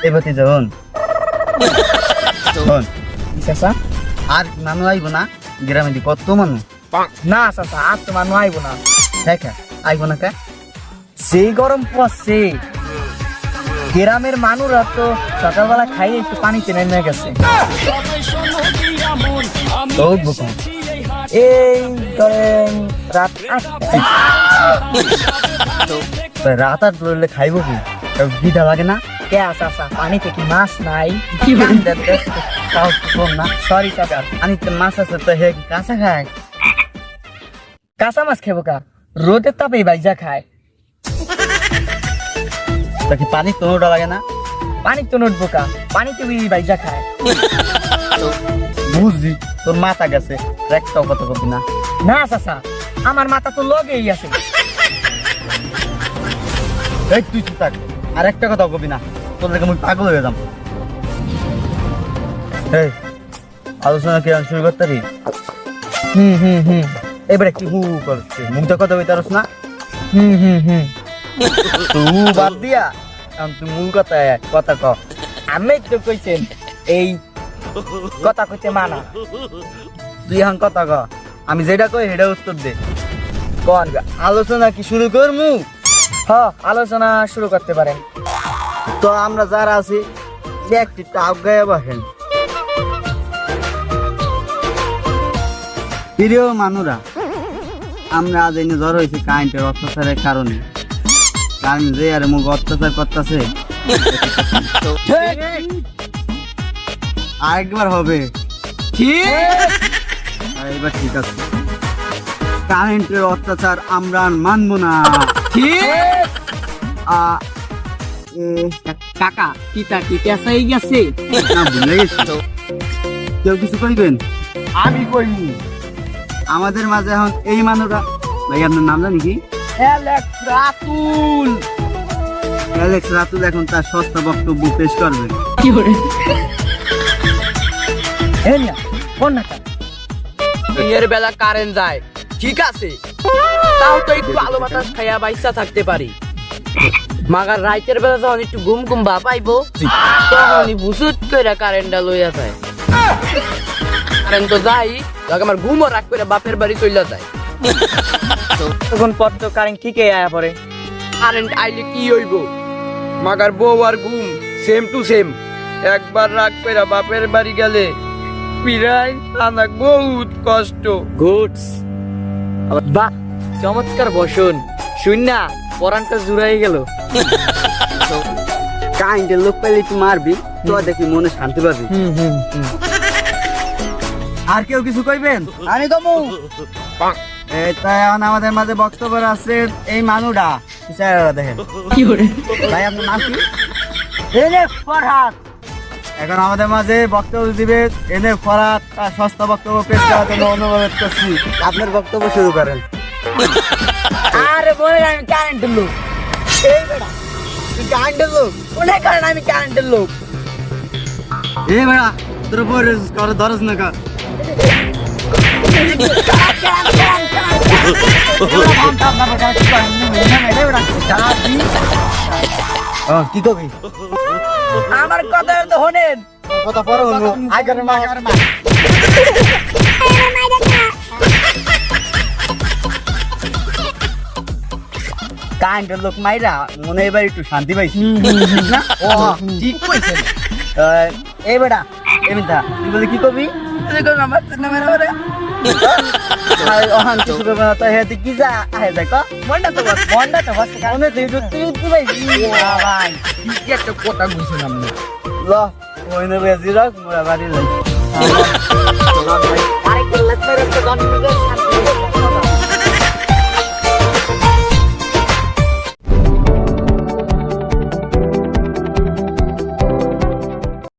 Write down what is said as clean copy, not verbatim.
এবারে যখন চাচা আর মানুষ আইব না গ্রামে দি কত মানুষ না চাচা আর তো মানুষ আইব না দেখা আইব না কে সেই গরম পড়ছে গ্রামের মানুষরা তো সকালবেলা খাইয়ে একটু পানিতে নেমে গেছে তো বুকম এই ধরেন রাত 8টা। রাত আর ধরলে খাইব কি বিধা লাগে না কে চাচা পানিতে কি মাছ নাই তাও কম না সরি চাচা পানিতে মাছ আছে তো হে কাঁচা খায় কাঁচা মাছ খেবো কা রোদের তাপে বাইজা খায় তা কি পানি তোনোটা লাগে না পানি তো নড়বো কা পানিতে বাইজা খায় বুঝছি তোর মাথা গেছে একটাও কথা কবি না না চাচা আমার মাথা তো লগেই আছে এই তুই চুপ থাক আর একটা কথা কবি না তোর দেখে আমি পাগল হয়ে যাম এই আলোচনা কি শুরু করতে পারি এবারে কি হু হু করছে মুখটা কথা বলতে পারছ না তু বাদ দিয়া এখন তুই মূল কথা ক আমি তো কইছেন এই কথা কইতে মানা তুই এখন কথা ক আমি যেটা কই সেটা উত্তর দে কোন আলোচনা কি শুরু করমু আলোচনা শুরু করতে পারেন তো আমরা যারা আছি একটি আগায় বসেন প্রিয় মানুরা আমরা আজ এনে জ্বর হয়েছে কারেন্টের অত্যাচারের কারণে কারণ যে আরে মুখ অত্যাচার করতেছে আরেকবার হবে আর এবার ঠিক আছে কারেন্টের অত্যাচার আমরা আর মানবো না কাকা কিতা কি পেশাই গেছে না ভুলে গেছি কেউ কিছু কইবেন আমি কইমু আমাদের মাঝে এখন এই মানুষরা ভাই আপনার নাম জানি কি রাতুল অ্যালেক্স রাতুল এখন তার সস্তা বক্তব্য পেশ করবে কি করে কোন না দিনের বেলা কারেন্ট যায় ঠিক আছে তাও তো একটু আলো বাতাস খাইয়া বাইসা থাকতে পারি মাগার রাইতের বেলা যখন একটু ঘুম ঘুম ভাব আইবো তখনই বুঝুত করে কারেন্টটা লইয়া যায় কারেন্ট তো যাই আমার ঘুমও রাখ করে বাপের বাড়ি চলে যায় তখন পর তো কারেন্ট ঠিকই আয়া পড়ে কারেন্ট আইলে কি হইব মাগার বউ আর ঘুম সেম টু সেম একবার রাগ করে বাপের বাড়ি গেলে পিরাই আনা বহুত কষ্ট গুডস বাহ চমৎকার বসন শুন না পরানটা জুড়াই গেল কারেন্টের লোক পাইলে একটু মারবি তো দেখি মনে শান্তি পাবি আর কেউ কিছু কইবেন আমি কমু তাই এখন আমাদের মাঝে বক্তব্য আছে এই মানুষটা দেখেন কি করে ভাই আপনার নাম কি এনে ফরহাদ এখন আমাদের মাঝে বক্তব্য দিবে এনে ফরাত তার সস্তা বক্তব্য পেশ করার জন্য অনুরোধ করছি আপনার বক্তব্য শুরু করেন আরে বলে আমি কারেন্টের লোক এই বেটা তুই কারেন্টের লোক অনেক কারণ আমি কারেন্টের লোক এ বেড়া তোর বই করে ধরস না কা কি কবি আমার কথা তো হনেন কথা পরে হলো আগের মা কারেন্টের লোক মাইরা মনে এবার একটু শান্তি পাইছি না ও ঠিক কইছেন এই বেটা এমিতা তুই বলে কি কবি তুই কবি আমার নামে রে ওহান কিছু কবি না তো হেতে কি যা আহে দেখ মন্ডা তো বস কারণে তুই তুই পাইছি ভাই কি একটা কথা বুঝছিলাম না ল ওই নেবে জিরাক মোরা বাড়ি যাই আরে